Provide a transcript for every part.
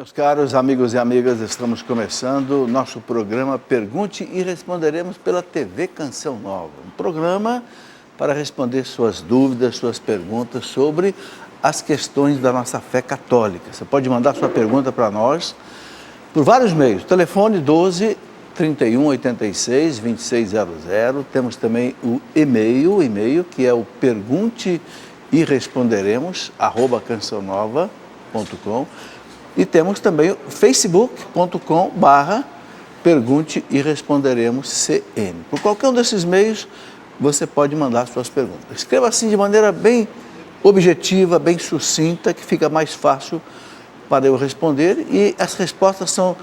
Meus caros amigos e amigas, estamos começando nosso programa Pergunte e Responderemos pela TV Canção Nova. Um programa para responder suas dúvidas, suas perguntas sobre as questões da nossa fé católica. Você pode mandar sua pergunta para nós por vários meios. Telefone 12 31 86 2600. Temos também o e-mail que é o pergunte e responderemos @cançãonova.com. E temos também o facebook.com/pergunte e responderemos CN. Por qualquer um desses meios, você pode mandar suas perguntas. Escreva assim de maneira bem objetiva, bem sucinta, que fica mais fácil para eu responder. E as respostas são,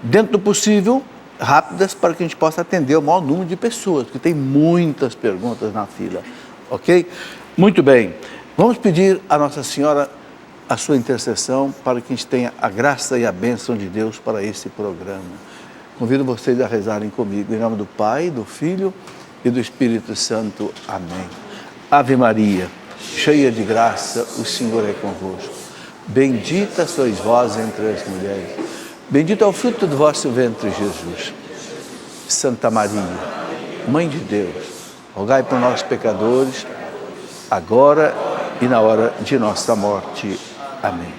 dentro do possível, rápidas, para que a gente possa atender o maior número de pessoas, porque tem muitas perguntas na fila, ok? Muito bem. Vamos pedir a Nossa Senhora a sua intercessão para que a gente tenha a graça e a bênção de Deus para esse programa. Convido vocês a rezarem comigo, em nome do Pai, do Filho e do Espírito Santo. Amém. Ave Maria, cheia de graça, o Senhor é convosco. Bendita sois vós entre as mulheres. Bendito é o fruto do vosso ventre, Jesus. Santa Maria, Mãe de Deus, rogai por nós, pecadores, agora e na hora de nossa morte. Amém.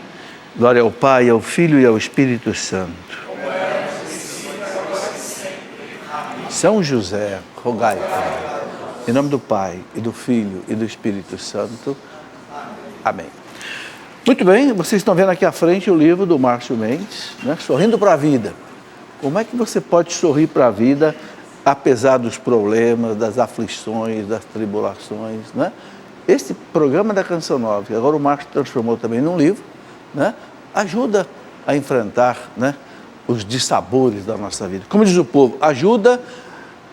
Glória ao Pai, ao Filho e ao Espírito Santo. São José, rogai por nós. Em nome do Pai, e do Filho e do Espírito Santo. Amém. Muito bem, vocês estão vendo aqui à frente o livro do Márcio Mendes, né? Sorrindo para a Vida. Como é que você pode sorrir para a vida, apesar dos problemas, das aflições, das tribulações, né? Esse programa da Canção Nova, que agora o Marcos transformou também num livro, né, ajuda a enfrentar, né, os dissabores da nossa vida. Como diz o povo, ajuda,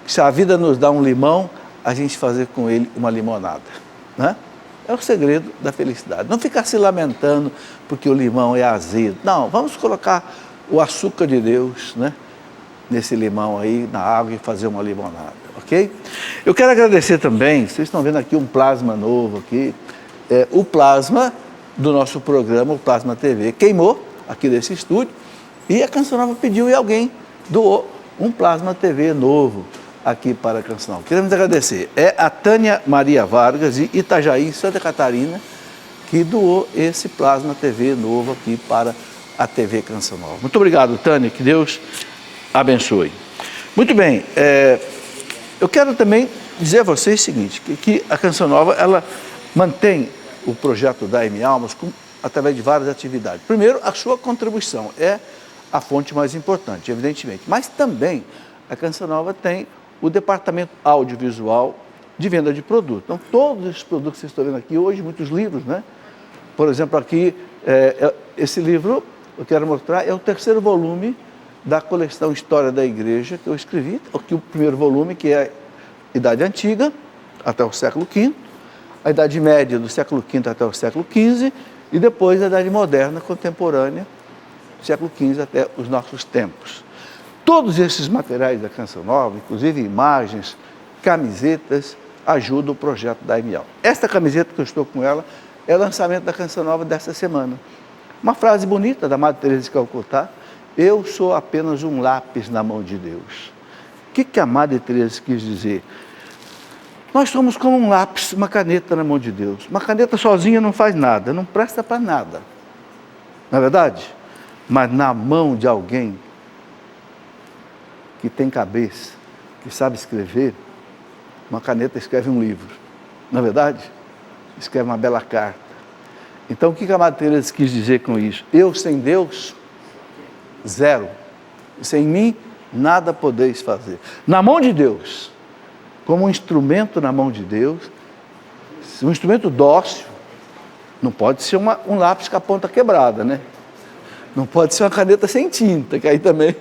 se a vida nos dá um limão, a gente fazer com ele uma limonada. Né? É o segredo da felicidade. Não ficar se lamentando porque o limão é azedo. Não, vamos colocar o açúcar de Deus, né, nesse limão aí, na água, e fazer uma limonada. Ok? Eu quero agradecer também, vocês estão vendo aqui um plasma novo aqui, o plasma do nosso programa, o Plasma TV, queimou aqui desse estúdio e a Canção Nova pediu e alguém doou um Plasma TV novo aqui para a Canção Nova. Queremos agradecer. É a Tânia Maria Vargas, de Itajaí, Santa Catarina, que doou esse Plasma TV novo aqui para a TV Canção Nova. Muito obrigado, Tânia, que Deus abençoe. Muito bem, eu quero também dizer a vocês o seguinte, que a Canção Nova, ela mantém o projeto da M Almas através de várias atividades. Primeiro, a sua contribuição é a fonte mais importante, evidentemente. Mas também a Canção Nova tem o departamento audiovisual de venda de produtos. Então, todos esses produtos que vocês estão vendo aqui hoje, muitos livros, né? Por exemplo, aqui, esse livro, eu quero mostrar, é o 3º volume da coleção História da Igreja, que eu escrevi, aqui o primeiro volume, que é a Idade Antiga, até o século V, a Idade Média, do século V até o século XV, e depois a Idade Moderna, contemporânea, do século XV até os nossos tempos. Todos esses materiais da Canção Nova, inclusive imagens, camisetas, ajudam o projeto da ML. Esta camiseta que eu estou com ela é o lançamento da Canção Nova desta semana. Uma frase bonita da Madre Teresa de Calcutá: eu sou apenas um lápis na mão de Deus. O que a Madre Teresa quis dizer? Nós somos como um lápis, uma caneta na mão de Deus. Uma caneta sozinha não faz nada, não presta para nada. Não é verdade? Mas na mão de alguém que tem cabeça, que sabe escrever, uma caneta escreve um livro. Não é verdade? Escreve uma bela carta. Então, o que a Madre Teresa quis dizer com isso? Eu sem Deus, zero. Sem mim, nada podeis fazer. Na mão de Deus, como um instrumento na mão de Deus, um instrumento dócil, não pode ser um lápis com a ponta quebrada, né? Não pode ser uma caneta sem tinta, que aí também.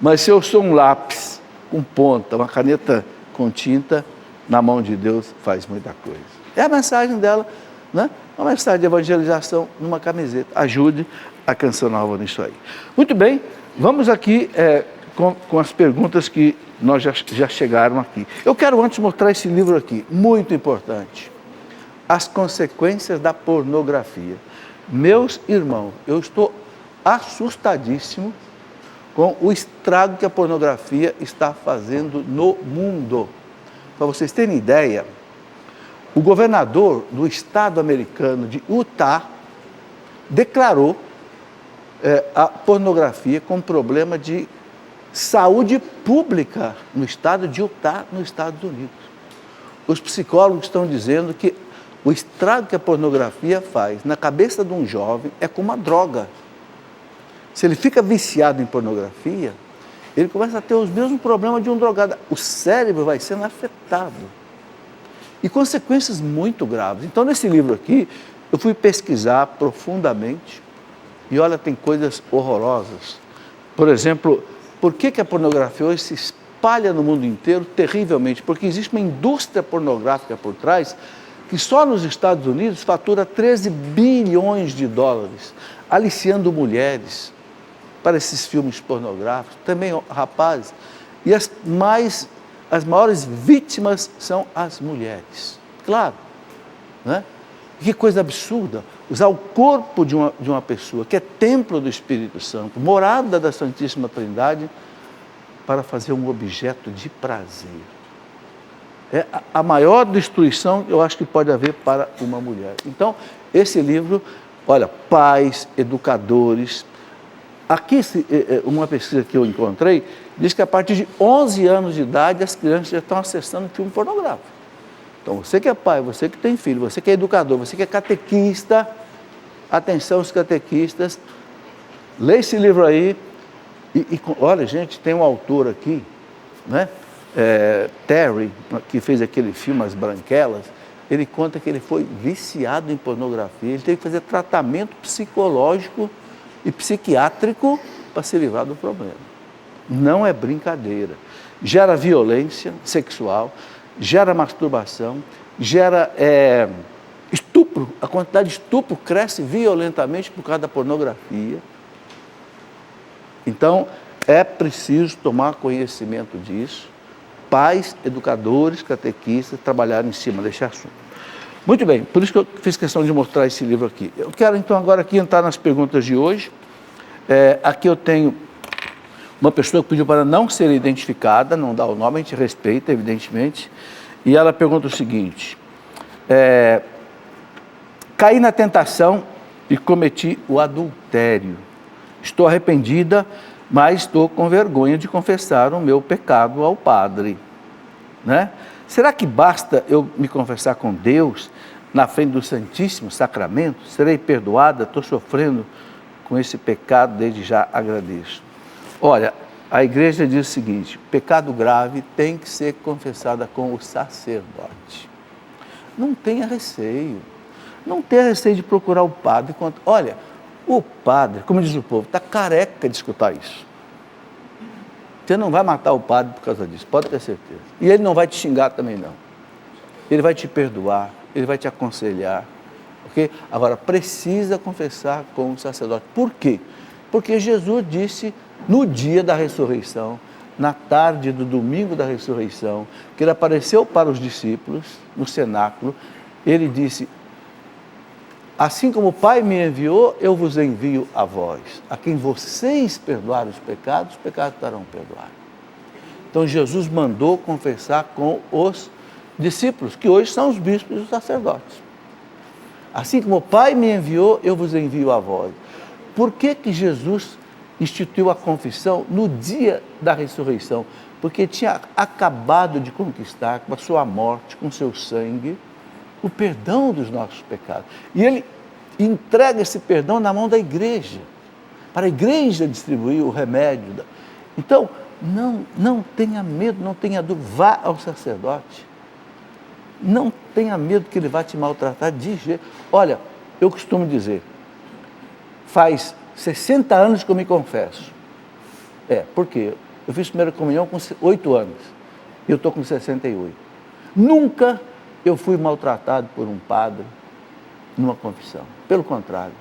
Mas se eu sou um lápis com ponta, uma caneta com tinta, na mão de Deus faz muita coisa. É a mensagem dela, né? Uma mensagem de evangelização numa camiseta. Ajude a Canção Nova nisso aí. Muito bem, vamos aqui com as perguntas que nós já chegaram aqui. Eu quero antes mostrar esse livro aqui, muito importante. As consequências da pornografia. Meus irmãos, eu estou assustadíssimo com o estrago que a pornografia está fazendo no mundo. Para vocês terem ideia, o governador do estado americano de Utah declarou a pornografia como problema de saúde pública no estado de Utah, nos Estados Unidos. Os psicólogos estão dizendo que o estrago que a pornografia faz na cabeça de um jovem é como uma droga. Se ele fica viciado em pornografia, ele começa a ter os mesmos problemas de um drogado. O cérebro vai sendo afetado. E consequências muito graves. Então, nesse livro aqui, eu fui pesquisar profundamente e olha, tem coisas horrorosas. Por exemplo, por que a pornografia hoje se espalha no mundo inteiro terrivelmente? Porque existe uma indústria pornográfica por trás que só nos Estados Unidos fatura 13 bilhões de dólares, aliciando mulheres para esses filmes pornográficos, também rapazes. E as maiores vítimas são as mulheres. Claro, né? Que coisa absurda, usar o corpo de uma pessoa que é templo do Espírito Santo, morada da Santíssima Trindade, para fazer um objeto de prazer. É a maior destruição que eu acho que pode haver para uma mulher. Então, esse livro, olha, pais, educadores. Aqui, uma pesquisa que eu encontrei, diz que a partir de 11 anos de idade, as crianças já estão acessando filme pornográfico. Então, você que é pai, você que tem filho, você que é educador, você que é catequista, atenção os catequistas, lê esse livro aí. Olha, gente, tem um autor aqui, né? Terry, que fez aquele filme As Branquelas, ele conta que ele foi viciado em pornografia, ele teve que fazer tratamento psicológico e psiquiátrico para se livrar do problema. Não é brincadeira. Gera violência sexual, gera masturbação, gera estupro. A quantidade de estupro cresce violentamente por causa da pornografia. Então, é preciso tomar conhecimento disso. Pais, educadores, catequistas, trabalharem em cima desse assunto. Muito bem, por isso que eu fiz questão de mostrar esse livro aqui. Eu quero então agora aqui entrar nas perguntas de hoje. Aqui eu tenho uma pessoa que pediu para não ser identificada, não dá o nome, a gente respeita, evidentemente, e ela pergunta o seguinte: caí na tentação e cometi o adultério. Estou arrependida, mas estou com vergonha de confessar o meu pecado ao padre, né? Será que basta eu me confessar com Deus na frente do Santíssimo Sacramento? Serei perdoada? Estou sofrendo com esse pecado, desde já agradeço. Olha, a igreja diz o seguinte: pecado grave tem que ser confessada com o sacerdote. Não tenha receio. Não tenha receio de procurar o padre. Olha, o padre, como diz o povo, está careca de escutar isso. Você não vai matar o padre por causa disso, pode ter certeza. E ele não vai te xingar também não. Ele vai te perdoar, ele vai te aconselhar. Okay? Agora, precisa confessar com o sacerdote. Por quê? Porque Jesus disse no dia da ressurreição, na tarde do domingo da ressurreição, que ele apareceu para os discípulos no cenáculo, ele disse: assim como o Pai me enviou, eu vos envio a vós. A quem vocês perdoarem os pecados estarão perdoados. Então Jesus mandou confessar com os discípulos, que hoje são os bispos e os sacerdotes. Assim como o Pai me enviou, eu vos envio a vós. Por que Jesus instituiu a confissão no dia da ressurreição? Porque tinha acabado de conquistar com a sua morte, com o seu sangue, o perdão dos nossos pecados. E ele entrega esse perdão na mão da igreja, para a igreja distribuir o remédio. Então, não tenha medo, não tenha dúvida, vá ao sacerdote. Não tenha medo que ele vá te maltratar de jeito. Olha, eu costumo dizer, faz 60 anos que eu me confesso. Por quê? Eu fiz primeira comunhão com 8 anos, e eu estou com 68. Nunca eu fui maltratado por um padre numa confissão. Pelo contrário,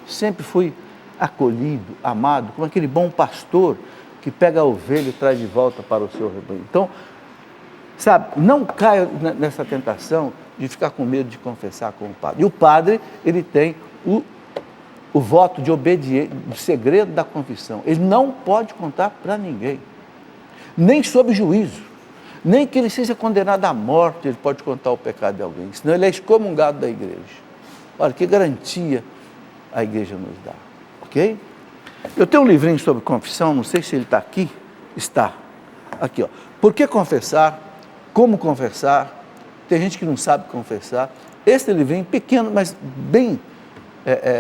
sempre fui acolhido, amado, como aquele bom pastor que pega a ovelha e traz de volta para o seu rebanho. Então, sabe, não caia nessa tentação de ficar com medo de confessar com o padre. E o padre, ele tem o voto de obediência, o segredo da confissão. Ele não pode contar para ninguém, nem sob juízo, nem que ele seja condenado à morte, ele pode contar o pecado de alguém, senão ele é excomungado da igreja. Olha, que garantia a igreja nos dá, ok? Eu tenho um livrinho sobre confissão, não sei se ele está aqui, está, aqui, ó. Por que confessar? Como confessar? Tem gente que não sabe confessar. Esse livrinho, pequeno, mas bem,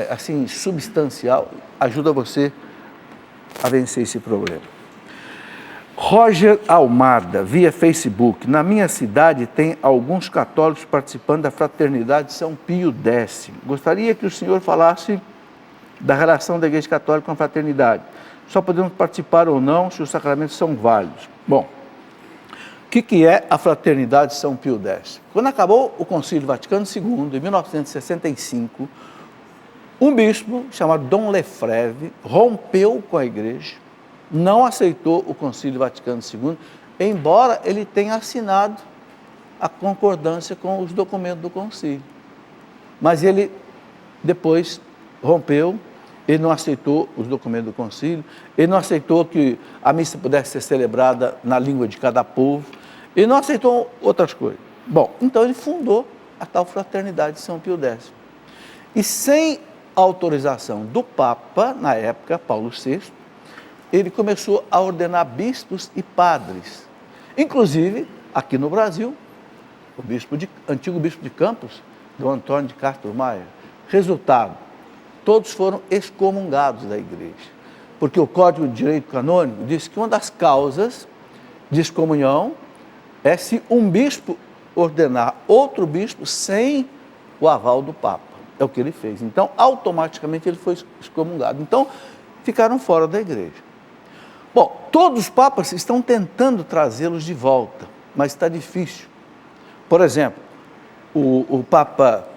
assim, substancial, ajuda você a vencer esse problema. Roger Almada, via Facebook. Na minha cidade tem alguns católicos participando da Fraternidade São Pio X. Gostaria que o senhor falasse da relação da Igreja Católica com a fraternidade. Só podemos participar ou não se os sacramentos são válidos. Bom, o que é a Fraternidade São Pio X? Quando acabou o Concílio Vaticano II, em 1965, um bispo chamado Dom Lefebvre rompeu com a Igreja, não aceitou o Concílio Vaticano II, embora ele tenha assinado a concordância com os documentos do concílio. Mas ele depois rompeu, ele não aceitou os documentos do concílio, ele não aceitou que a missa pudesse ser celebrada na língua de cada povo, ele não aceitou outras coisas. Bom, então ele fundou a tal Fraternidade de São Pio X. E sem autorização do Papa, na época, Paulo VI, ele começou a ordenar bispos e padres. Inclusive, aqui no Brasil, o antigo bispo de Campos, Dom Antônio de Castro Maia. Resultado, todos foram excomungados da igreja. Porque o Código de Direito Canônico diz que uma das causas de excomunhão é se um bispo ordenar outro bispo sem o aval do Papa. É o que ele fez. Então, automaticamente ele foi excomungado. Então, ficaram fora da igreja. Bom, todos os papas estão tentando trazê-los de volta, mas está difícil. Por exemplo, o Papa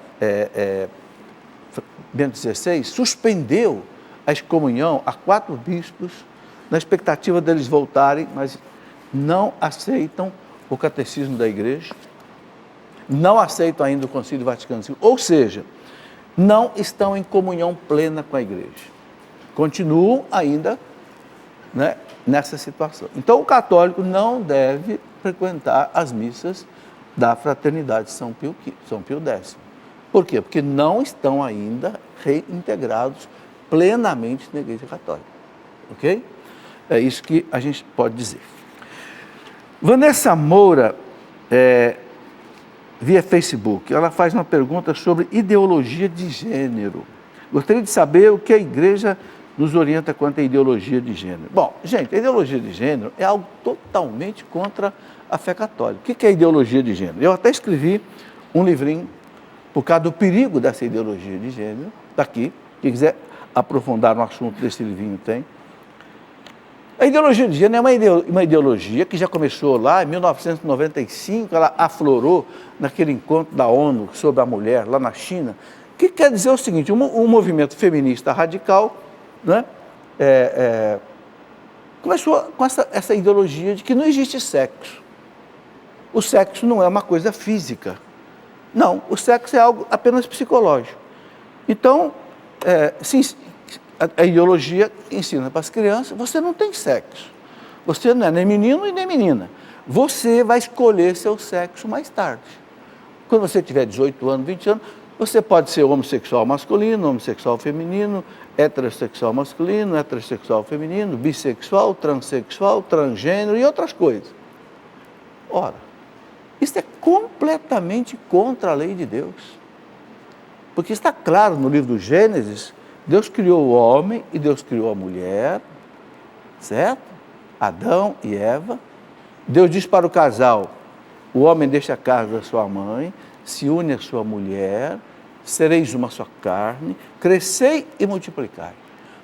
Bento XVI suspendeu a excomunhão a 4 bispos na expectativa deles voltarem, mas não aceitam o catecismo da igreja, não aceitam ainda o Concílio Vaticano II, ou seja, não estão em comunhão plena com a igreja. Continuam ainda, né, nessa situação. Então, o católico não deve frequentar as missas da Fraternidade São Pio X. Por quê? Porque não estão ainda reintegrados plenamente na Igreja Católica. Ok? É isso que a gente pode dizer. Vanessa Moura, via Facebook, ela faz uma pergunta sobre ideologia de gênero. Gostaria de saber o que a Igreja nos orienta quanto à ideologia de gênero. Bom, gente, a ideologia de gênero é algo totalmente contra a fé católica. O que é ideologia de gênero? Eu até escrevi um livrinho por causa do perigo dessa ideologia de gênero, está aqui, quem quiser aprofundar no assunto desse livrinho tem. A ideologia de gênero é uma ideologia que já começou lá em 1995, ela aflorou naquele encontro da ONU sobre a mulher, lá na China, que quer dizer o seguinte, um movimento feminista radical, né, começou com essa ideologia de que não existe sexo. O sexo não é uma coisa física. Não, o sexo é algo apenas psicológico. Então, a ideologia ensina para as crianças, você não tem sexo. Você não é nem menino e nem menina. Você vai escolher seu sexo mais tarde. Quando você tiver 18 anos, 20 anos, você pode ser homossexual masculino, homossexual feminino, heterossexual masculino, heterossexual feminino, bissexual, transexual, transgênero e outras coisas. Ora, isso é completamente contra a lei de Deus. Porque está claro no livro do Gênesis, Deus criou o homem e Deus criou a mulher, certo? Adão e Eva. Deus diz para o casal, o homem deixa a casa da sua mãe, se une à sua mulher, sereis uma só carne, crescei e multiplicai.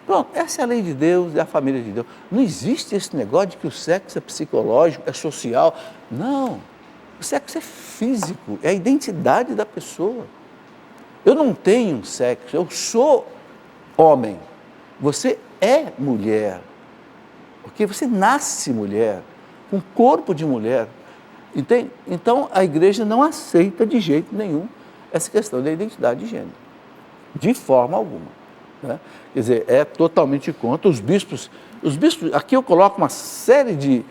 Pronto, essa é a lei de Deus, é a família de Deus. Não existe esse negócio de que o sexo é psicológico, é social. Não, o sexo é físico, é a identidade da pessoa. Eu não tenho sexo, eu sou homem. Você é mulher, porque você nasce mulher, com corpo de mulher. Entende? Então, a igreja não aceita de jeito nenhum essa questão da identidade de gênero, de forma alguma. né? Quer dizer, é totalmente contra. Os bispos, aqui eu coloco uma série de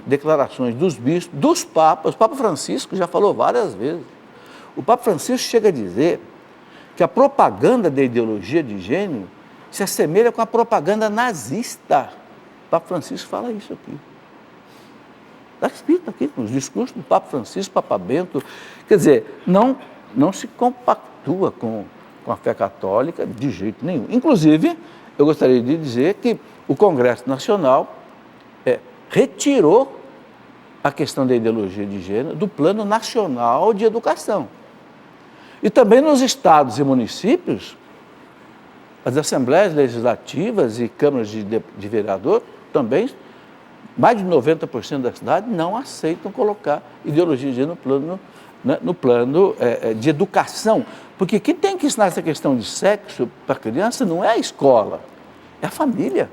declarações dos bispos, dos papas. O Papa Francisco já falou várias vezes. O Papa Francisco chega a dizer que a propaganda da ideologia de gênero se assemelha com a propaganda nazista. O Papa Francisco fala isso aqui. Está escrito aqui, nos discursos do Papa Francisco, Papa Bento. Quer dizer, não se compactua com a fé católica de jeito nenhum. Inclusive, eu gostaria de dizer que o Congresso Nacional retirou a questão da ideologia de gênero do Plano Nacional de Educação. E também nos estados e municípios, as assembleias legislativas e câmaras de vereador também, mais de 90% da cidade não aceitam colocar ideologia de gênero no plano de educação. Porque quem tem que ensinar essa questão de sexo para a criança não é a escola, é a família.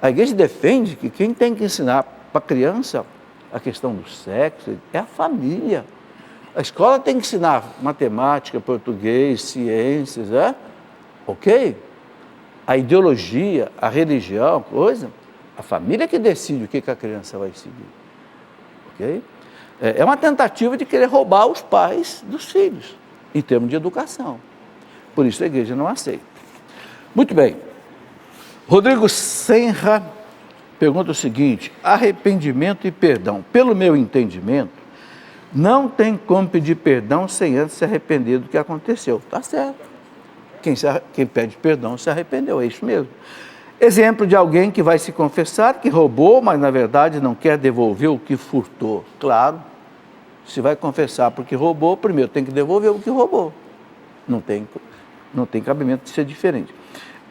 A igreja defende que quem tem que ensinar para a criança a questão do sexo é a família. A escola tem que ensinar matemática, português, ciências, ok? A ideologia, a religião, coisa, a família que decide o que a criança vai seguir, ok? É uma tentativa de querer roubar os pais dos filhos, em termos de educação. Por isso a igreja não aceita. Muito bem. Rodrigo Senra pergunta o seguinte: arrependimento e perdão. Pelo meu entendimento, não tem como pedir perdão sem antes se arrepender do que aconteceu. Está certo. Quem pede perdão se arrependeu, é isso mesmo. Exemplo de alguém que vai se confessar que roubou, mas na verdade não quer devolver o que furtou. Claro, se vai confessar porque roubou, primeiro tem que devolver o que roubou. Não tem cabimento de ser diferente.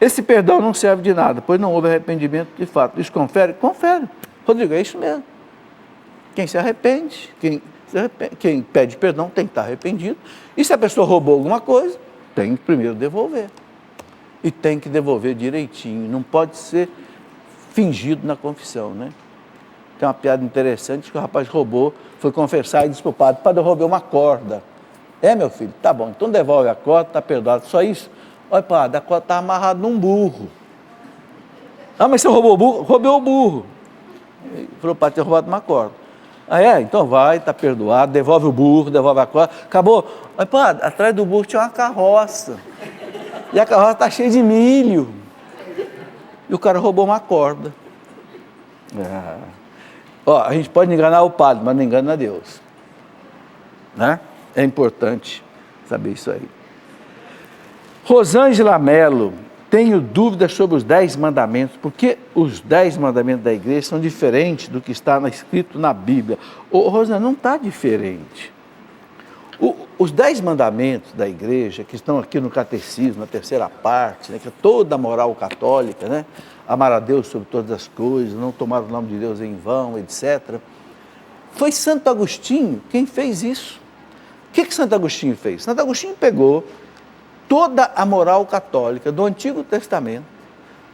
Esse perdão não serve de nada, pois não houve arrependimento de fato. Isso confere? Confere. Rodrigo, é isso mesmo. Quem se arrepende, quem pede perdão tem que estar arrependido. E se a pessoa roubou alguma coisa, tem que primeiro devolver. E tem que devolver direitinho, não pode ser fingido na confissão, né? Tem uma piada interessante que o rapaz roubou, foi confessar e disse para o padre: padre, eu roubei uma corda. É, meu filho? Tá bom, então devolve a corda, está perdoado. Só isso? Olha, padre, a corda está amarrada num burro. Ah, mas você roubou o burro? Roubei o burro. Ele falou: padre, tem roubado uma corda. Ah, então vai, está perdoado, devolve o burro, devolve a corda. Acabou. Olha, padre, atrás do burro tinha uma carroça. E a carroça está cheia de milho. E o cara roubou uma corda. A gente pode enganar o padre, mas não engana Deus. Né? É importante saber isso aí. Rosângela Mello: tenho dúvidas sobre os 10 mandamentos, porque os 10 mandamentos da igreja são diferentes do que está escrito na Bíblia. Rosângela, não está diferente. Os 10 mandamentos da igreja, que estão aqui no catecismo, na terceira parte, né, que é toda a moral católica, né, amar a Deus sobre todas as coisas, não tomar o nome de Deus em vão, etc. Foi Santo Agostinho quem fez isso. O que Santo Agostinho fez? Santo Agostinho pegou toda a moral católica do Antigo Testamento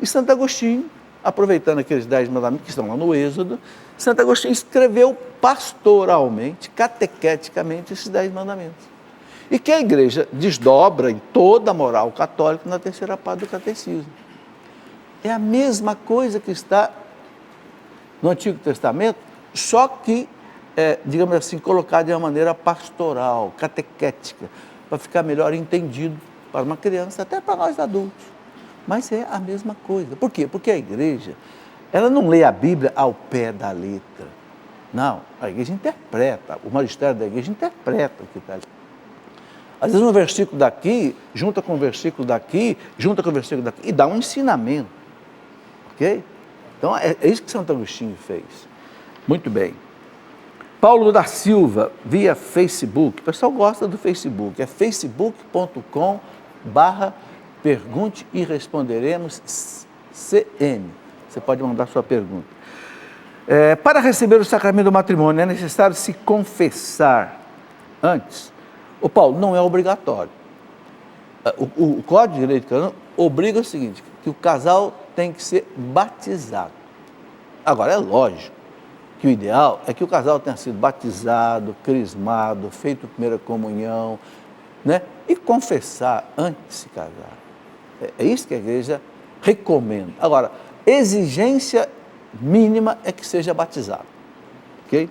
e Santo Agostinho, aproveitando aqueles 10 mandamentos que estão lá no Êxodo, Santo Agostinho escreveu pastoralmente, catequeticamente, esses 10 mandamentos. E que a igreja desdobra em toda a moral católica na terceira parte do catecismo. É a mesma coisa que está no Antigo Testamento, só que, digamos assim, colocada de uma maneira pastoral, catequética, para ficar melhor entendido para uma criança, até para nós adultos. Mas é a mesma coisa. Por quê? Porque a igreja, ela não lê a Bíblia ao pé da letra. Não, a igreja interpreta, o magistério da igreja interpreta o que está ali. Às vezes um versículo daqui, junta com um versículo daqui, junta com um versículo daqui, e dá um ensinamento. Ok? Então é isso que Santo Agostinho fez. Muito bem. Paulo da Silva, via Facebook. O pessoal gosta do Facebook. É facebook.com/pergunte e responderemos CN. Você pode mandar sua pergunta. Para receber o sacramento do matrimônio, é necessário se confessar antes? Paulo, não é obrigatório. O Código de Direito Canônico obriga o seguinte, que o casal tem que ser batizado. Agora, é lógico que o ideal é que o casal tenha sido batizado, crismado, feito primeira comunhão, né? E confessar antes de se casar. É isso que a igreja recomenda. Agora, exigência mínima é que seja batizado. Ok?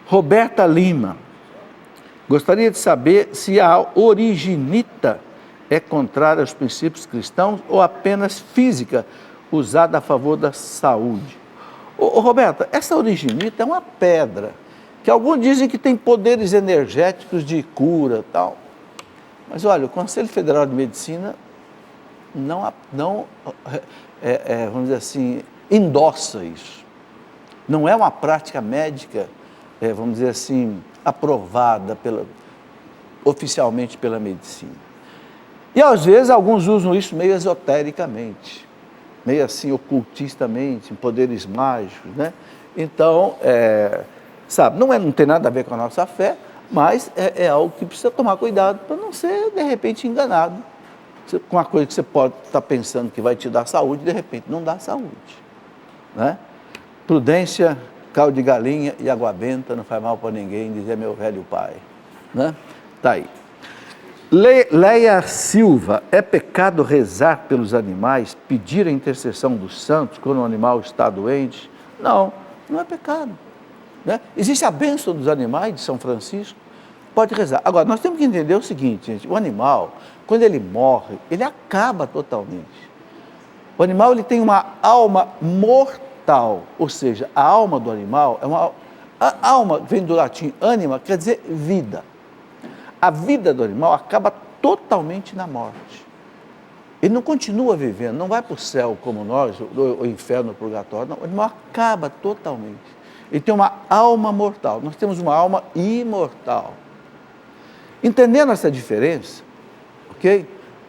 Roberta Lima. Gostaria de saber se a originita é contrária aos princípios cristãos ou apenas física, usada a favor da saúde. Roberta, essa originita é uma pedra, que alguns dizem que tem poderes energéticos de cura e tal. Mas olha, o Conselho Federal de Medicina não vamos dizer assim, endossa isso. Não é uma prática médica, vamos dizer assim, aprovada oficialmente pela medicina. E às vezes alguns usam isso meio esotericamente, meio assim ocultistamente, em poderes mágicos, né? Então, sabe, não tem nada a ver com a nossa fé, mas é algo que precisa tomar cuidado para não ser, de repente, enganado com uma coisa que você pode estar pensando que vai te dar saúde, de repente não dá saúde, né? Prudência, caldo de galinha e água benta não faz mal para ninguém, dizia meu velho pai, né? Tá aí. Leia Silva, é pecado rezar pelos animais, pedir a intercessão dos santos quando o animal está doente? Não, não é pecado, né? Existe a bênção dos animais de São Francisco, pode rezar. Agora, nós temos que entender o seguinte, gente, o animal, quando ele morre, ele acaba totalmente. O animal, ele tem uma alma mortal, ou seja, a alma do animal a alma vem do latim anima, quer dizer vida. A vida do animal acaba totalmente na morte. Ele não continua vivendo, não vai para o céu como nós, o inferno, o purgatório, não, o animal acaba totalmente. Ele tem uma alma mortal, nós temos uma alma imortal. Entendendo essa diferença, ok?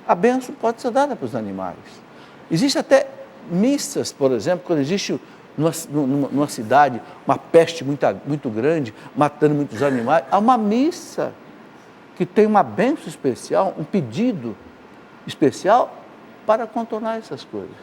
A bênção pode ser dada para os animais. Existe até missas, por exemplo, quando existe numa cidade uma peste muito grande, matando muitos animais, há uma missa que tem uma bênção especial, um pedido especial para contornar essas coisas.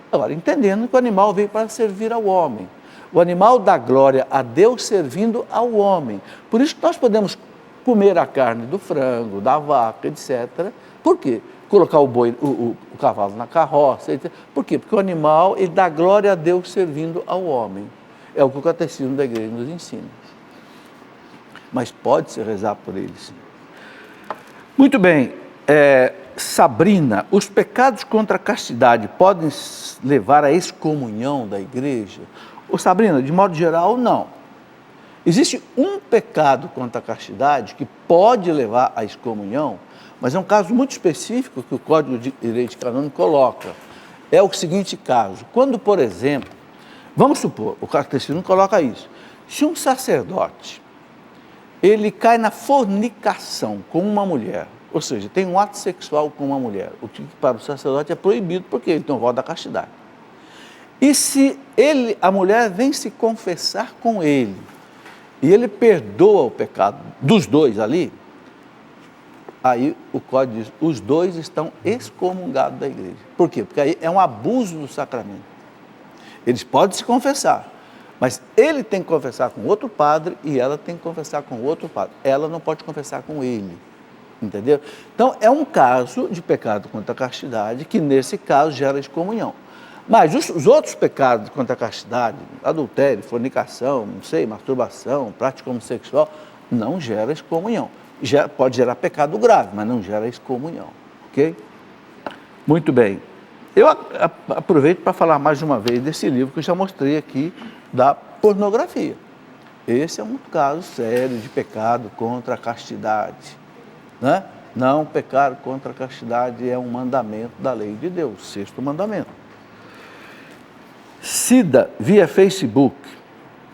Agora, entendendo que o animal veio para servir ao homem. O animal dá glória a Deus servindo ao homem. Por isso que nós podemos comer a carne do frango, da vaca, etc. Por quê? Colocar o boi, o cavalo na carroça, etc. Por quê? Porque o animal, ele dá glória a Deus servindo ao homem. É o que o catecismo da igreja nos ensina. Mas pode-se rezar por ele, sim. Muito bem, Sabrina, os pecados contra a castidade podem levar à excomunhão da igreja? Sabrina, de modo geral, não. Existe um pecado contra a castidade que pode levar à excomunhão, mas é um caso muito específico que o Código de Direito Canônico coloca. É o seguinte caso, quando, por exemplo, vamos supor, o catecismo coloca isso, se um sacerdote, ele cai na fornicação com uma mulher, ou seja, tem um ato sexual com uma mulher, o que para o sacerdote é proibido porque ele tem o voto da castidade. E se a mulher vem se confessar com ele, e ele perdoa o pecado dos dois ali, aí o código diz, os dois estão excomungados da igreja. Por quê? Porque aí é um abuso do sacramento. Eles podem se confessar, mas ele tem que confessar com outro padre e ela tem que confessar com outro padre. Ela não pode confessar com ele, entendeu? Então, é um caso de pecado contra a castidade que, nesse caso, gera excomunhão. Mas os outros pecados contra a castidade, adultério, fornicação, não sei, masturbação, prática homossexual, não gera excomunhão. Pode gerar pecado grave, mas não gera excomunhão, ok? Muito bem. Eu aproveito para falar mais uma vez desse livro que eu já mostrei aqui, da pornografia. Esse é um caso sério de pecado contra a castidade, né? Não pecar contra a castidade é um mandamento da lei de Deus, 6º mandamento. Cida, via Facebook.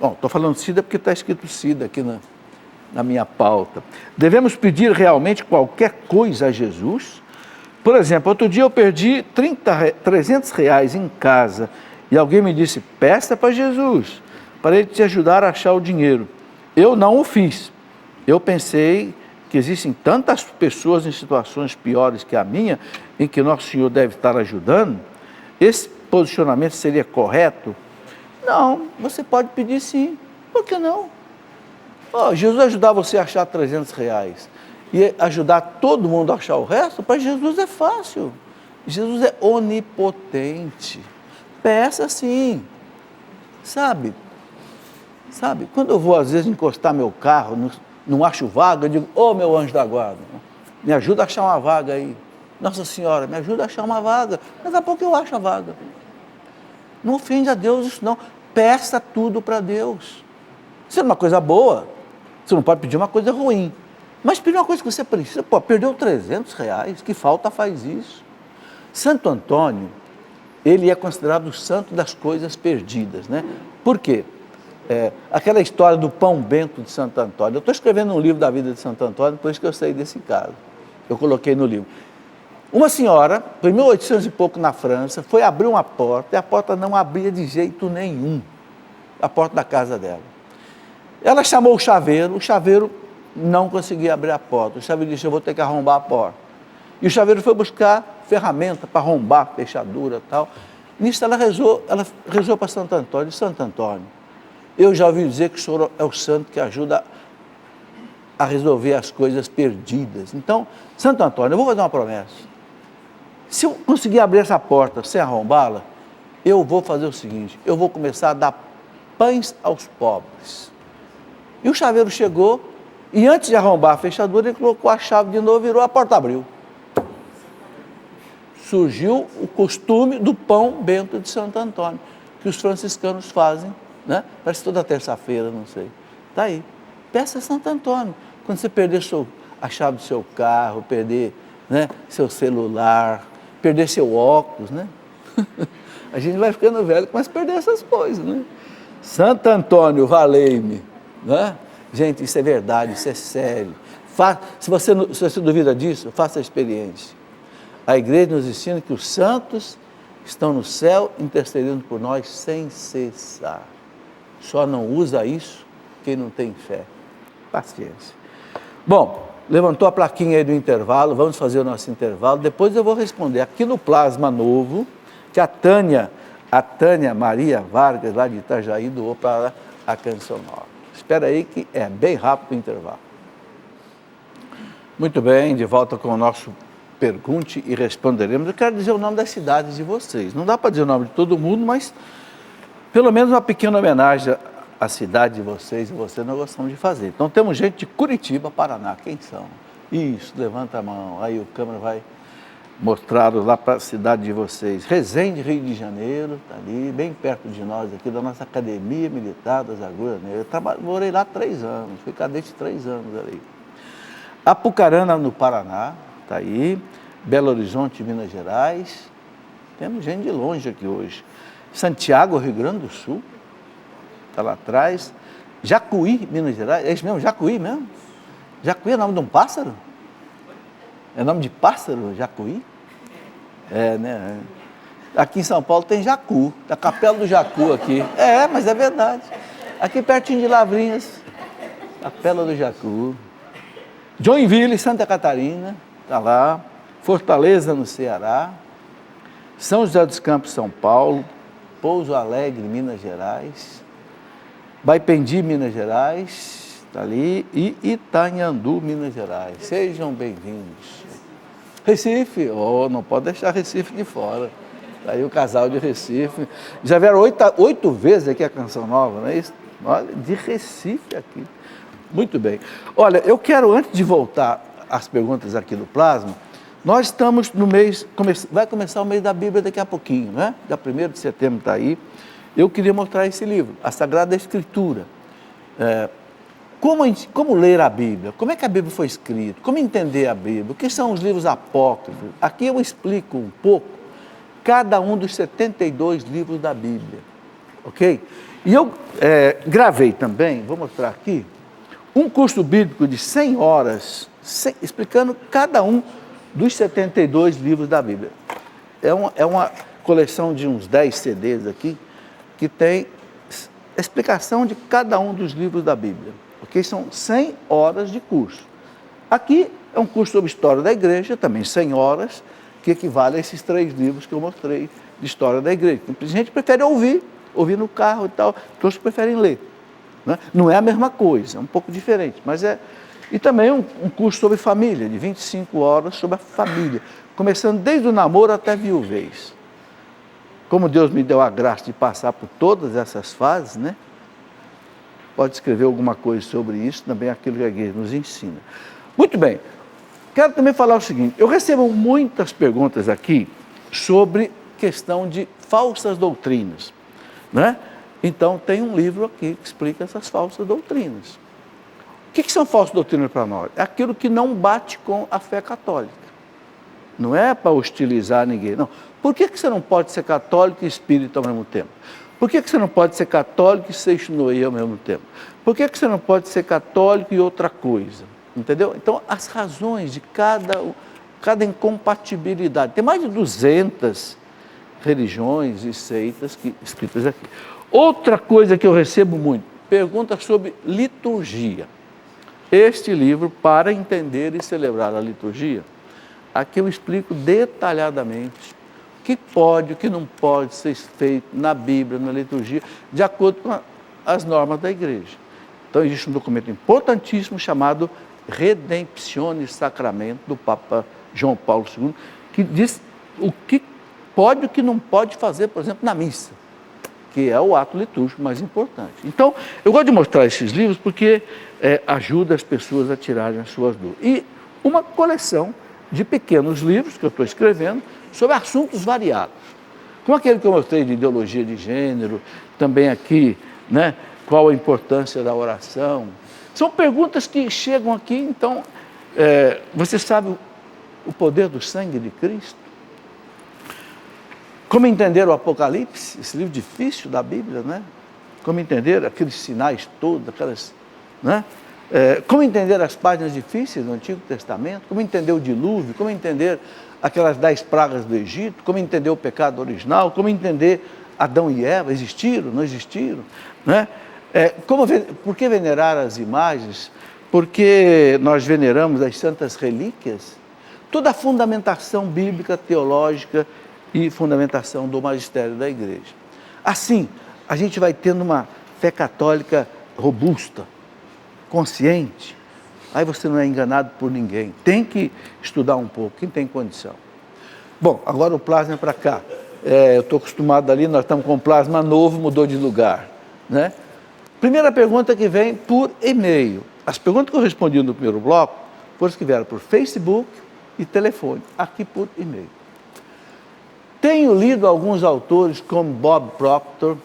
Bom, estou falando Cida porque está escrito Cida aqui na minha pauta. Devemos pedir realmente qualquer coisa a Jesus? Por exemplo, outro dia eu perdi R$300 em casa e alguém me disse, peça para Jesus, para ele te ajudar a achar o dinheiro. Eu não o fiz. Eu pensei que existem tantas pessoas em situações piores que a minha, em que Nosso Senhor deve estar ajudando. Esse posicionamento seria correto? Não, você pode pedir sim. Por que não? Jesus ajudar você a achar R$300. e ajudar todo mundo a achar o resto, para Jesus é fácil. Jesus é onipotente. Peça sim, sabe? Quando eu vou às vezes encostar meu carro, não acho vaga, eu digo, ô meu anjo da guarda, me ajuda a achar uma vaga aí. Nossa Senhora, me ajuda a achar uma vaga. Daqui a pouco eu acho a vaga. Não ofende a Deus isso não. Peça tudo para Deus. Se é uma coisa boa, você não pode pedir uma coisa ruim. Mas pedir uma coisa que você precisa, pô, perdeu R$300, que falta faz isso. Santo Antônio, ele é considerado o santo das coisas perdidas, né? Por quê? Aquela história do pão bento de Santo Antônio. Eu estou escrevendo um livro da vida de Santo Antônio, por isso que eu sei desse caso. Eu coloquei no livro. Uma senhora, em 1800 e pouco na França, foi abrir uma porta, e a porta não abria de jeito nenhum, a porta da casa dela. Ela chamou o chaveiro não conseguia abrir a porta. O chaveiro disse, eu vou ter que arrombar a porta. E o chaveiro foi buscar ferramenta para arrombar, fechadura e tal. Nisso ela rezou para Santo Antônio. Santo Antônio, eu já ouvi dizer que o senhor é o santo que ajuda a resolver as coisas perdidas. Então, Santo Antônio, eu vou fazer uma promessa. Se eu conseguir abrir essa porta sem arrombá-la, eu vou fazer o seguinte, eu vou começar a dar pães aos pobres. E o chaveiro chegou, e antes de arrombar a fechadura, ele colocou a chave de novo, virou, a porta abriu. Surgiu o costume do pão bento de Santo Antônio, que os franciscanos fazem, né? Parece toda terça-feira, não sei. Está aí. Peça a Santo Antônio. Quando você perder a chave do seu carro, perder, né, seu celular, perder seu óculos, né? A gente vai ficando velho, começa a perder essas coisas, né? Santo Antônio, valei-me, né? Gente, isso é verdade, isso é sério. Se você duvida disso, faça a experiência. A igreja nos ensina que os santos estão no céu intercedendo por nós sem cessar. Só não usa isso quem não tem fé. Paciência. Bom, levantou a plaquinha aí do intervalo, vamos fazer o nosso intervalo. Depois eu vou responder aqui no Plasma Novo, que a Tânia Maria Vargas, lá de Itajaí, doou para a Canção Nova. Espera aí que é bem rápido o intervalo. Muito bem, de volta com o nosso Pergunte e Responderemos. Eu quero dizer o nome das cidades de vocês. Não dá para dizer o nome de todo mundo, mas pelo menos uma pequena homenagem à cidade de vocês e vocês nós gostamos de fazer. Então temos gente de Curitiba, Paraná. Quem são? Isso, levanta a mão. Aí o câmera vai mostrar lá para a cidade de vocês. Resende, Rio de Janeiro, está ali, bem perto de nós, aqui da nossa Academia Militar das Agulhas Negras. Morei lá 3 anos, fui cadete 3 anos ali. Apucarana, no Paraná, está aí. Belo Horizonte, Minas Gerais. Temos gente de longe aqui hoje. Santiago, Rio Grande do Sul, está lá atrás. Jacuí, Minas Gerais, é isso mesmo? Jacuí mesmo? Jacuí é nome de um pássaro? É nome de pássaro, Jacuí? É, né? Aqui em São Paulo tem Jacu, a Capela do Jacu aqui. Mas é verdade. Aqui pertinho de Lavrinhas, Capela do Jacu. Joinville, Santa Catarina, está lá. Fortaleza, no Ceará. São José dos Campos, São Paulo. Pouso Alegre, Minas Gerais. Baipendi, Minas Gerais, está ali. E Itanhandu, Minas Gerais. Sejam bem-vindos. Recife, não pode deixar Recife de fora. Está aí o casal de Recife. Já vieram 8 vezes aqui a Canção Nova, não é isso? Olha, de Recife aqui. Muito bem. Olha, eu quero, antes de voltar às perguntas aqui do Plasma, nós estamos no mês, vai começar o mês da Bíblia daqui a pouquinho, né? Dia 1º de setembro está aí. Eu queria mostrar esse livro, a Sagrada Escritura. Como ler a Bíblia? Como é que a Bíblia foi escrita? Como entender a Bíblia? O que são os livros apócrifos? Aqui eu explico um pouco cada um dos 72 livros da Bíblia, ok? E eu gravei também, vou mostrar aqui, um curso bíblico de 100 horas, explicando cada um dos 72 livros da Bíblia. É uma coleção de uns 10 CDs aqui, que tem explicação de cada um dos livros da Bíblia. Porque são 100 horas de curso. Aqui é um curso sobre história da igreja, também 100 horas, que equivale a esses 3 livros que eu mostrei de história da igreja. A gente prefere ouvir no carro e tal, todos preferem ler. Né? Não é a mesma coisa, é um pouco diferente, mas E também um curso sobre família, de 25 horas sobre a família, começando desde o namoro até a viuvez. Como Deus me deu a graça de passar por todas essas fases, né? Pode escrever alguma coisa sobre isso, também aquilo que a igreja nos ensina. Muito bem, quero também falar o seguinte, eu recebo muitas perguntas aqui sobre questão de falsas doutrinas, né? Então tem um livro aqui que explica essas falsas doutrinas. O que são falsas doutrinas para nós? É aquilo que não bate com a fé católica. Não é para hostilizar ninguém, não. Por que você não pode ser católico e espírita ao mesmo tempo? Por que você não pode ser católico e seixinoe ao mesmo tempo? Por que você não pode ser católico e outra coisa? Entendeu? Então, as razões de cada incompatibilidade. Tem mais de 200 religiões e seitas escritas aqui. Outra coisa que eu recebo muito, perguntas sobre liturgia. Este livro, Para Entender e Celebrar a Liturgia, aqui eu explico detalhadamente o que pode, o que não pode ser feito na Bíblia, na liturgia, de acordo com as normas da igreja. Então existe um documento importantíssimo chamado Redemptionis Sacramento, do Papa João Paulo II, que diz o que pode e o que não pode fazer, por exemplo, na missa, que é o ato litúrgico mais importante. Então, eu gosto de mostrar esses livros porque ajuda as pessoas a tirarem as suas dúvidas. E uma coleção de pequenos livros que eu estou escrevendo sobre assuntos variados, como aquele que eu mostrei de ideologia de gênero, também aqui, né, qual a importância da oração. São perguntas que chegam aqui, então, você sabe o poder do sangue de Cristo? Como entender o Apocalipse, esse livro difícil da Bíblia, né? Como entender aqueles sinais todos, aquelas, né? Como entender as páginas difíceis do Antigo Testamento, como entender o dilúvio, como entender aquelas 10 pragas do Egito, como entender o pecado original, como entender Adão e Eva, existiram, não existiram, né? Por que venerar as imagens? Porque nós veneramos as santas relíquias? Toda a fundamentação bíblica, teológica e fundamentação do magistério da igreja. Assim, a gente vai tendo uma fé católica robusta, consciente, aí você não é enganado por ninguém. Tem que estudar um pouco, quem tem condição. Bom, agora o plasma é para cá. Eu estou acostumado ali, nós estamos com um plasma novo, mudou de lugar, né? Primeira pergunta que vem por e-mail. As perguntas que eu respondi no primeiro bloco foram as que vieram por Facebook e telefone, aqui por e-mail. Tenho lido alguns autores como Bob Proctor,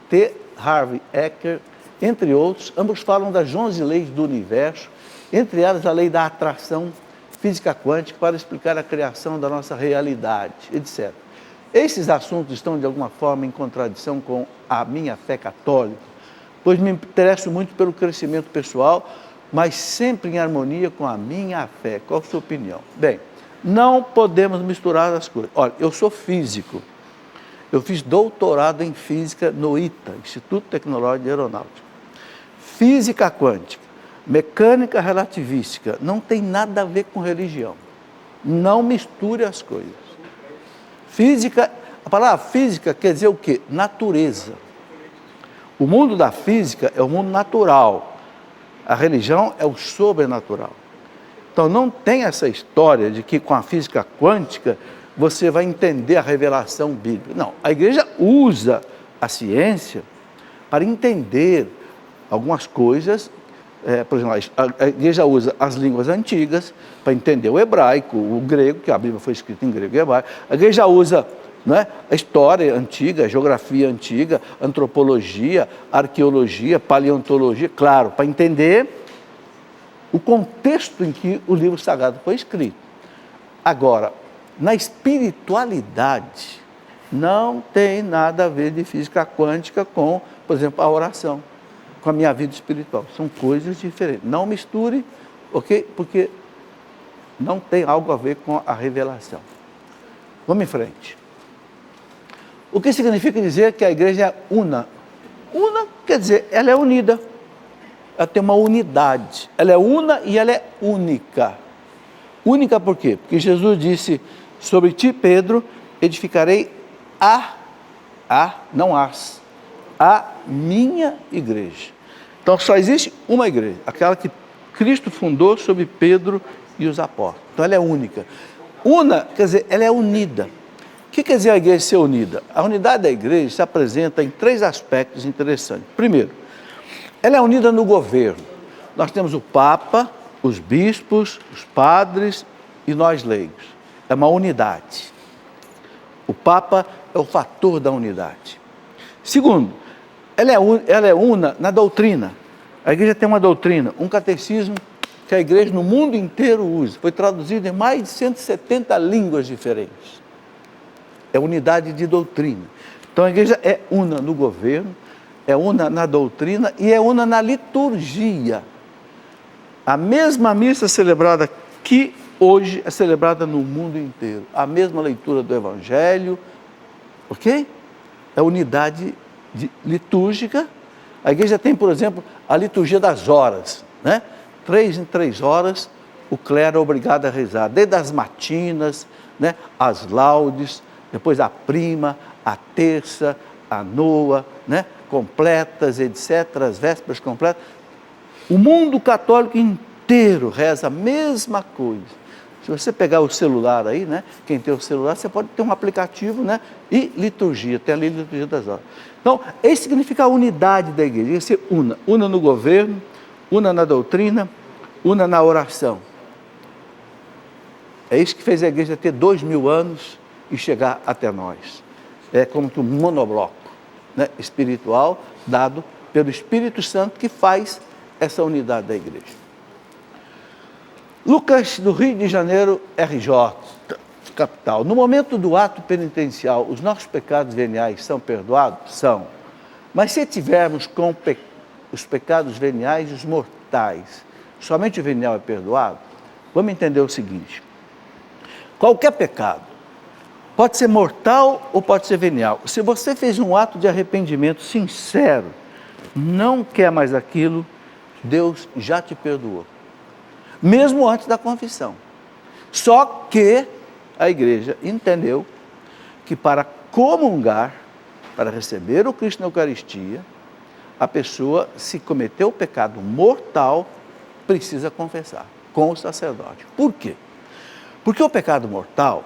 T. Harv Eker, entre outros, ambos falam das 11 leis do universo, entre elas a lei da atração, física quântica, para explicar a criação da nossa realidade, etc. Esses assuntos estão, de alguma forma, em contradição com a minha fé católica, pois me interesso muito pelo crescimento pessoal, mas sempre em harmonia com a minha fé. Qual a sua opinião? Bem, não podemos misturar as coisas. Olha, eu sou físico. Eu fiz doutorado em física no ITA, Instituto Tecnológico de Aeronáutica. Física quântica, mecânica relativística, não tem nada a ver com religião. Não misture as coisas. Física, a palavra física quer dizer o quê? Natureza. O mundo da física é o mundo natural. A religião é o sobrenatural. Então não tem essa história de que com a física quântica você vai entender a revelação bíblica. Não, a igreja usa a ciência para entender algumas coisas. Por exemplo, a igreja usa as línguas antigas para entender o hebraico, o grego, que a Bíblia foi escrita em grego e hebraico. A igreja usa, né, a história antiga, a geografia antiga, antropologia, arqueologia, paleontologia, claro, para entender o contexto em que o livro sagrado foi escrito. Agora, na espiritualidade, não tem nada a ver de física quântica com, por exemplo, a oração, com a minha vida espiritual. São coisas diferentes. Não misture, ok? Porque não tem algo a ver com a revelação. Vamos em frente. O que significa dizer que a igreja é una? Una quer dizer, ela é unida. Ela tem uma unidade. Ela é una e ela é única. Única por quê? Porque Jesus disse, sobre ti, Pedro, edificarei não a minha igreja. Então só existe uma igreja, aquela que Cristo fundou sobre Pedro e os apóstolos. Então ela é única. Una, quer dizer, ela é unida. O que quer dizer a igreja ser unida? A unidade da igreja se apresenta em 3 aspectos interessantes. Primeiro, ela é unida no governo. Nós temos o Papa, os bispos, os padres e nós leigos. É uma unidade. O Papa é o fator da unidade. Segundo, ela é una na doutrina. A igreja tem uma doutrina, um catecismo que a igreja no mundo inteiro usa. Foi traduzido em mais de 170 línguas diferentes. É unidade de doutrina. Então a igreja é una no governo, é una na doutrina e é una na liturgia. A mesma missa celebrada aqui hoje é celebrada no mundo inteiro. A mesma leitura do Evangelho, ok? É unidade litúrgica. A igreja tem, por exemplo, a liturgia das horas, né? 3 em 3 horas, o clero é obrigado a rezar, desde as matinas, né? As laudes, depois a prima, a terça, a noa, né? Completas, etc., as vésperas completas. O mundo católico inteiro reza a mesma coisa. Se você pegar o celular aí, né? Quem tem o celular, você pode ter um aplicativo, né? E liturgia, tem ali a liturgia das horas. Então, isso significa a unidade da igreja, ser una. Una no governo, una na doutrina, una na oração. É isso que fez a igreja ter 2000 anos e chegar até nós. É como que um monobloco, né? Espiritual dado pelo Espírito Santo que faz essa unidade da igreja. Lucas, do Rio de Janeiro, RJ, capital. No momento do ato penitencial, os nossos pecados veniais são perdoados? São. Mas se tivermos com os pecados veniais e os mortais, somente o venial é perdoado? Vamos entender o seguinte. Qualquer pecado pode ser mortal ou pode ser venial. Se você fez um ato de arrependimento sincero, não quer mais aquilo, Deus já te perdoou. Mesmo antes da confissão. Só que a igreja entendeu que para comungar, para receber o Cristo na Eucaristia, a pessoa, se cometeu o pecado mortal, precisa confessar com o sacerdote. Por quê? Porque o pecado mortal,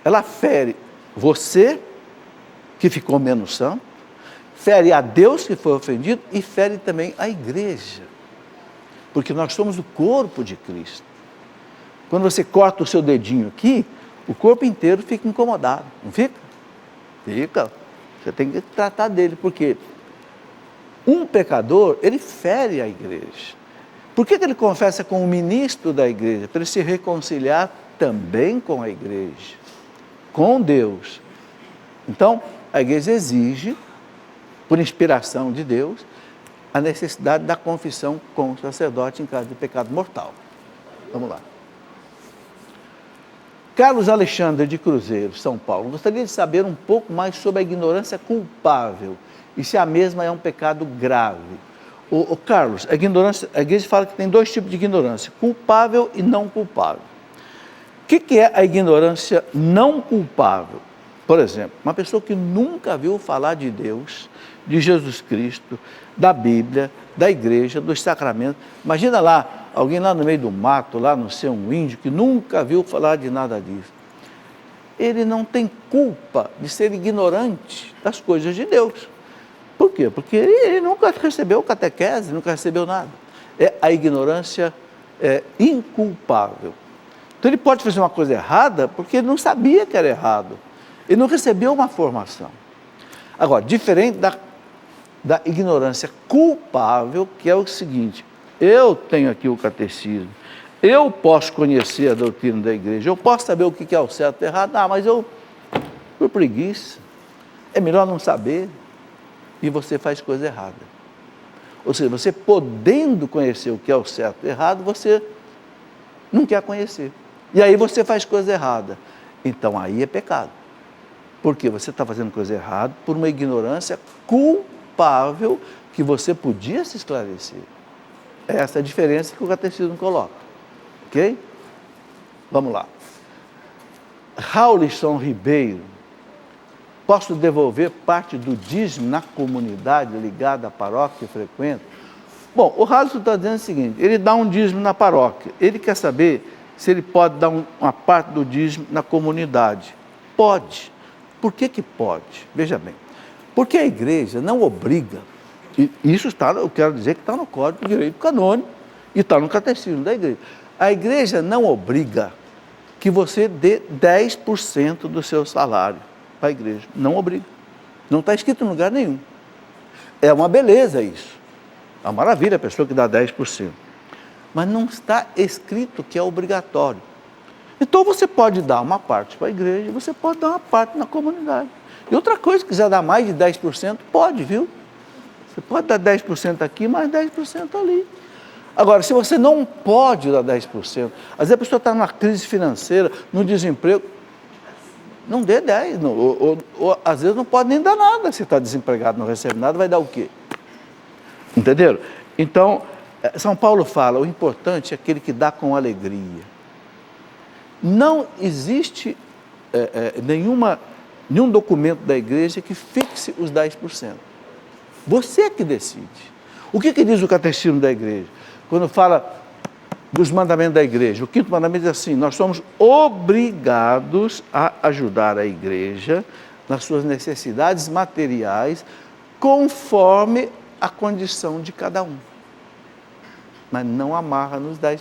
ela fere você, que ficou menos santo, fere a Deus que foi ofendido e fere também a igreja. Porque nós somos o corpo de Cristo. Quando você corta o seu dedinho aqui, o corpo inteiro fica incomodado, não fica? Fica. Você tem que tratar dele, porque um pecador, ele fere a igreja. Por que ele confessa com o ministro da igreja? Para ele se reconciliar também com a igreja, com Deus. Então, a igreja exige, por inspiração de Deus, a necessidade da confissão com o sacerdote em caso de pecado mortal. Vamos lá. Carlos Alexandre de Cruzeiro, São Paulo. Gostaria de saber um pouco mais sobre a ignorância culpável e se a mesma é um pecado grave. O Carlos, a igreja fala que tem 2 tipos de ignorância, culpável e não culpável. O que é a ignorância não culpável? Por exemplo, uma pessoa que nunca viu falar de Deus, de Jesus Cristo, da Bíblia, da igreja, dos sacramentos. Imagina lá, alguém lá no meio do mato, lá no céu, um índio que nunca viu falar de nada disso. Ele não tem culpa de ser ignorante das coisas de Deus. Por quê? Porque ele nunca recebeu catequese, nunca recebeu nada. A ignorância é inculpável. Então ele pode fazer uma coisa errada porque ele não sabia que era errado. Ele não recebeu uma formação. Agora, diferente da ignorância culpável, que é o seguinte: eu tenho aqui o catecismo, eu posso conhecer a doutrina da igreja, eu posso saber o que é o certo e o errado, mas por preguiça, é melhor não saber, e você faz coisa errada. Ou seja, você podendo conhecer o que é o certo e o errado, você não quer conhecer. E aí você faz coisa errada. Então aí é pecado. Porque você está fazendo coisa errada por uma ignorância culpável que você podia se esclarecer. Essa é a diferença que o catecismo coloca. Ok? Vamos lá. Raulison Ribeiro. Posso devolver parte do dízimo na comunidade ligada à paróquia que frequento? Bom, o Halisson está dizendo o seguinte, ele dá um dízimo na paróquia, ele quer saber se ele pode dar uma parte do dízimo na comunidade. Pode. Por que que pode? Veja bem, porque a igreja não obriga, e isso está, eu quero dizer que está no Código de Direito Canônico e está no Catecismo da igreja. A igreja não obriga que você dê 10% do seu salário para a igreja. Não obriga. Não está escrito em lugar nenhum. É uma beleza isso. É uma maravilha a pessoa que dá 10%. Mas não está escrito que é obrigatório. Então você pode dar uma parte para a igreja, você pode dar uma parte na comunidade. E outra coisa, se quiser dar mais de 10%, pode, viu? Você pode dar 10% aqui, mais 10% ali. Agora, se você não pode dar 10%, às vezes a pessoa está numa crise financeira, no desemprego, não dê 10%, ou às vezes não pode nem dar nada, se está desempregado, não recebe nada, vai dar o quê? Entenderam? Então, São Paulo fala, o importante é aquele que dá com alegria. Não existe nenhum documento da igreja que fixe os 10%. Você é que decide. O que diz o catecismo da igreja? Quando fala dos mandamentos da igreja, o 5º mandamento diz assim, nós somos obrigados a ajudar a igreja nas suas necessidades materiais, conforme a condição de cada um. Mas não amarra nos 10%.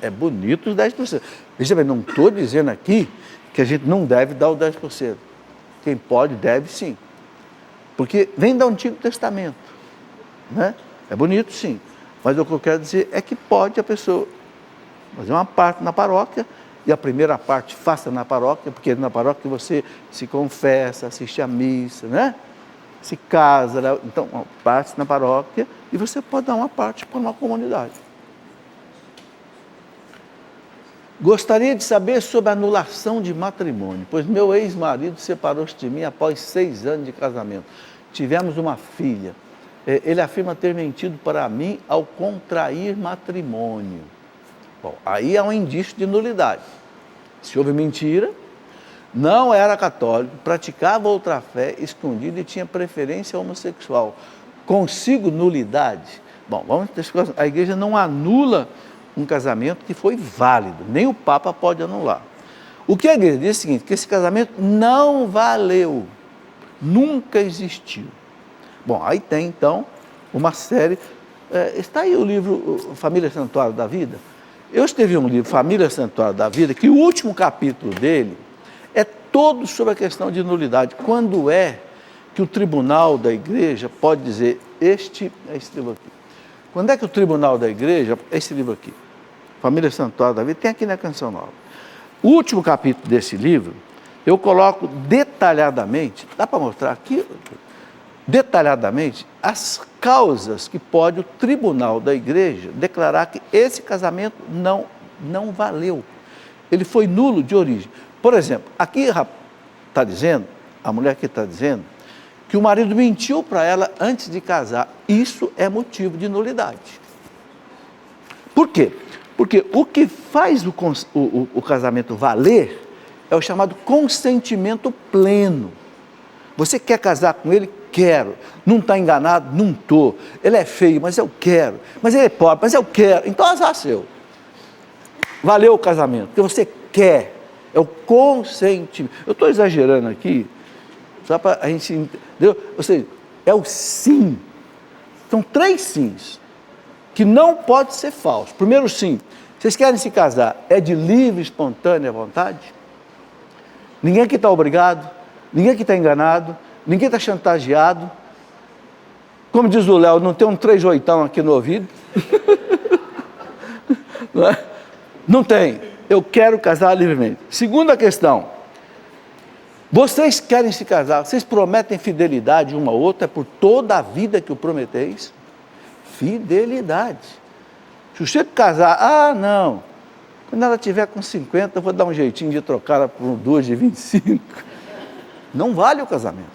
É bonito os 10%. Veja bem, não estou dizendo aqui que a gente não deve dar o 10%. Quem pode, deve sim. Porque vem do Antigo Testamento. Né? É bonito sim. Mas o que eu quero dizer é que pode a pessoa fazer uma parte na paróquia, e a primeira parte faça na paróquia, porque é na paróquia você se confessa, assiste à missa, né? Se casa, né? Então, uma parte na paróquia, e você pode dar uma parte para uma comunidade. Gostaria de saber sobre a anulação de matrimônio, pois meu ex-marido separou-se de mim após 6 anos de casamento. Tivemos uma filha. Ele afirma ter mentido para mim ao contrair matrimônio. Bom, aí há um indício de nulidade. Se houve mentira, não era católico, praticava outra fé, escondido e tinha preferência homossexual. Consigo nulidade? Bom, vamos ter a igreja não anula um casamento que foi válido, nem o Papa pode anular. O que a igreja diz é o seguinte, que esse casamento não valeu, nunca existiu. Bom, aí tem então uma série, está aí o livro Família Santuário da Vida. Eu escrevi um livro, Família Santuário da Vida, que o último capítulo dele é todo sobre a questão de nulidade. Quando é que o tribunal da igreja pode dizer, esse livro aqui. Quando é que o tribunal da igreja, esse livro aqui, Família Santuário da Vida, tem aqui na Canção Nova. O último capítulo desse livro, eu coloco detalhadamente, dá para mostrar aqui, detalhadamente, as causas que pode o tribunal da igreja declarar que esse casamento não valeu. Ele foi nulo de origem. Por exemplo, aqui está dizendo, a mulher aqui está dizendo, que o marido mentiu para ela antes de casar. Isso é motivo de nulidade. Por quê? Porque o que faz o casamento valer é o chamado consentimento pleno. Você quer casar com ele? Quero. Não está enganado? Não estou. Ele é feio, mas eu quero. Mas ele é pobre, mas eu quero. Então, azar seu. Valeu o casamento, porque você quer. É o consentimento. Eu estou exagerando aqui, só para a gente entender. Ou seja, é o sim. São 3 sims, que não pode ser falso. Primeiro sim, vocês querem se casar, é de livre, espontânea vontade? Ninguém aqui está obrigado, ninguém aqui está enganado, ninguém está chantageado. Como diz o Léo, não tem um 3/8 aqui no ouvido. Não é? Não tem. Eu quero casar livremente. Segunda questão. Vocês querem se casar, vocês prometem fidelidade uma ao outra, é por toda a vida que o prometeis? Fidelidade. Se você casar, não. Quando ela tiver com 50, eu vou dar um jeitinho de trocar ela por 2 de 25. Não vale o casamento.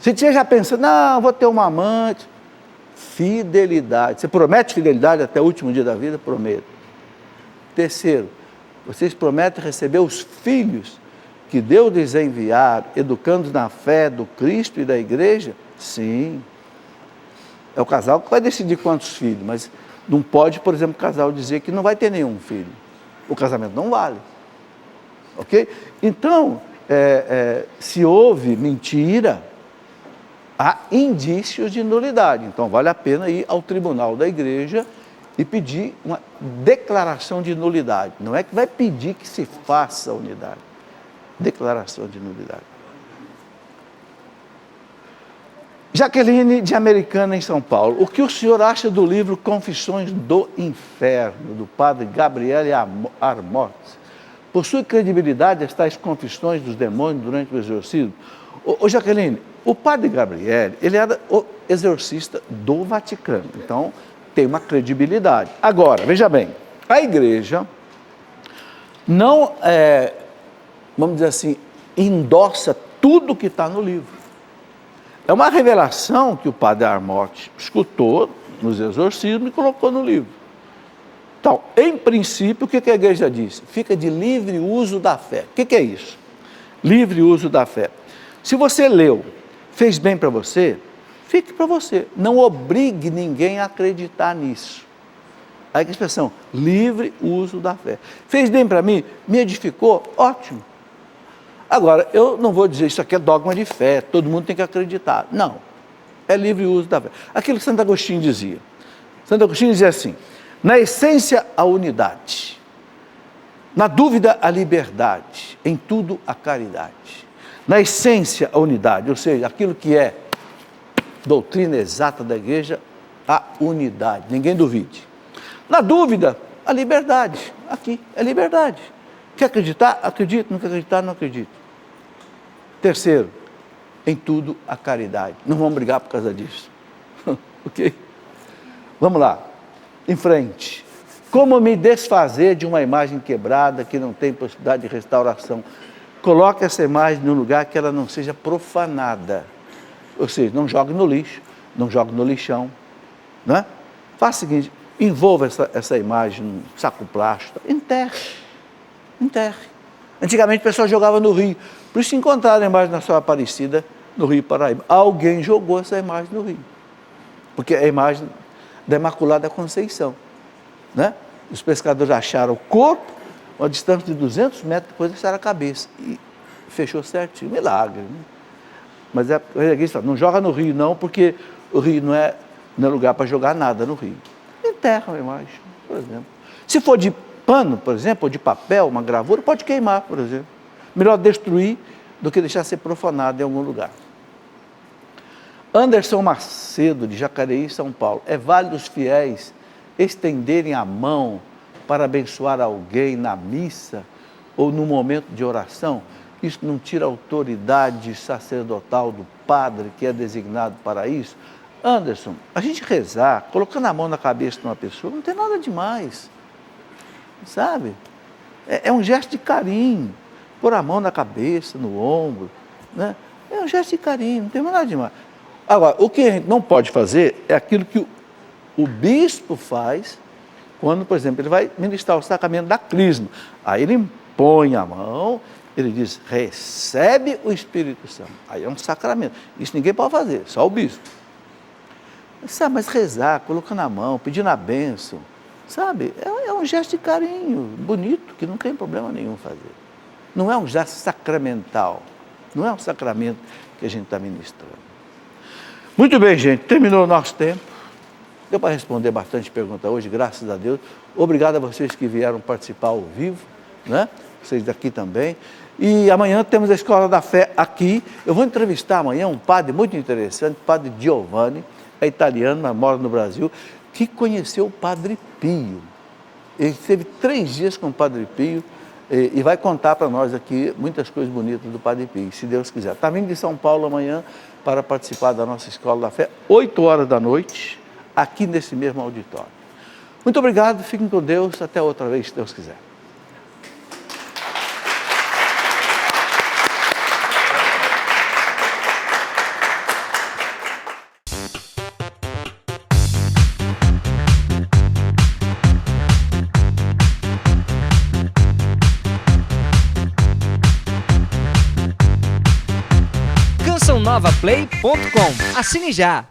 Se você já pensa, não, vou ter uma amante. Fidelidade. Você promete fidelidade até o último dia da vida? Prometo. Terceiro, vocês prometem receber os filhos que Deus lhes enviar, educando na fé do Cristo e da igreja? Sim. É o casal que vai decidir quantos filhos, mas não pode, por exemplo, o casal dizer que não vai ter nenhum filho. O casamento não vale. Ok? Então, se houve mentira, há indícios de nulidade. Então, vale a pena ir ao tribunal da igreja e pedir uma declaração de nulidade. Não é que vai pedir que se faça a unidade. Declaração de nulidade. Jaqueline, de Americana, em São Paulo. O que o senhor acha do livro Confissões do Inferno, do padre Gabriele Amorth? Possui credibilidade as tais confissões dos demônios durante o exorcismo? Ô Jaqueline, o padre Gabriele, ele era o exorcista do Vaticano, então tem uma credibilidade. Agora, veja bem, a igreja não, vamos dizer assim, endossa tudo que está no livro. É uma revelação que o padre Amorth escutou nos exorcismos e colocou no livro. Então, em princípio, o que a igreja diz? Fica de livre uso da fé. O que é isso? Livre uso da fé. Se você leu, fez bem para você, fique para você. Não obrigue ninguém a acreditar nisso. Aí que a expressão, livre uso da fé. Fez bem para mim? Me edificou? Ótimo. Agora, eu não vou dizer isso aqui é dogma de fé, todo mundo tem que acreditar. Não, é livre uso da fé. Aquilo que Santo Agostinho dizia. Santo Agostinho dizia assim, na essência a unidade, na dúvida a liberdade, em tudo a caridade. Na essência a unidade, ou seja, aquilo que é doutrina exata da igreja, a unidade, ninguém duvide. Na dúvida, a liberdade, aqui é liberdade. Quer acreditar? Acredito, não quer acreditar? Não acredito. Terceiro, em tudo a caridade. Não vamos brigar por causa disso. Ok? Vamos lá, em frente. Como me desfazer de uma imagem quebrada que não tem possibilidade de restauração? Coloque essa imagem num lugar que ela não seja profanada. Ou seja, não jogue no lixo, não jogue no lixão. Né? Faça o seguinte, envolva essa imagem num saco plástico, enterre. Antigamente o pessoal jogava no rio, por isso encontraram a imagem da Senhora Aparecida no Rio Paraíba. Alguém jogou essa imagem no rio, porque é a imagem da Imaculada Conceição. Né? Os pescadores acharam o corpo, a distância de 200 metros, depois acharam a cabeça e fechou certinho, milagre. Né? Mas a igreja fala, não joga no rio não, porque o rio não é lugar para jogar nada no rio. Enterra a imagem, por exemplo. Se for de pano, por exemplo, ou de papel, uma gravura, pode queimar, por exemplo. Melhor destruir do que deixar ser profanado em algum lugar. Anderson Macedo, de Jacareí, São Paulo. É válido os fiéis estenderem a mão para abençoar alguém na missa ou no momento de oração? Isso não tira a autoridade sacerdotal do padre que é designado para isso? Anderson, a gente rezar, colocando a mão na cabeça de uma pessoa, não tem nada demais. Sabe? É um gesto de carinho. Pôr a mão na cabeça, no ombro. Né? É um gesto de carinho, não tem nada demais. Agora, o que a gente não pode fazer é aquilo que o bispo faz quando, por exemplo, ele vai ministrar o sacramento da crisma. Aí ele impõe a mão, ele diz, recebe o Espírito Santo. Aí é um sacramento. Isso ninguém pode fazer, só o bispo. Sabe, mas rezar, colocando a mão, pedindo a bênção, sabe, é um gesto de carinho, bonito, que não tem problema nenhum fazer. Não é um gesto sacramental, não é um sacramento que a gente está ministrando. Muito bem, gente, terminou o nosso tempo. Deu para responder bastante pergunta hoje, graças a Deus. Obrigado a vocês que vieram participar ao vivo, né? Vocês daqui também. E amanhã temos a Escola da Fé aqui. Eu vou entrevistar amanhã um padre muito interessante, o padre Giovanni, é italiano, mas mora no Brasil, que conheceu o Padre Pio. Ele esteve 3 dias com o Padre Pio e vai contar para nós aqui muitas coisas bonitas do Padre Pio, se Deus quiser. Está vindo de São Paulo amanhã para participar da nossa Escola da Fé, 8 horas da noite, aqui nesse mesmo auditório. Muito obrigado, fiquem com Deus, até outra vez, se Deus quiser. CançãoNovaPlay.com. Assine já!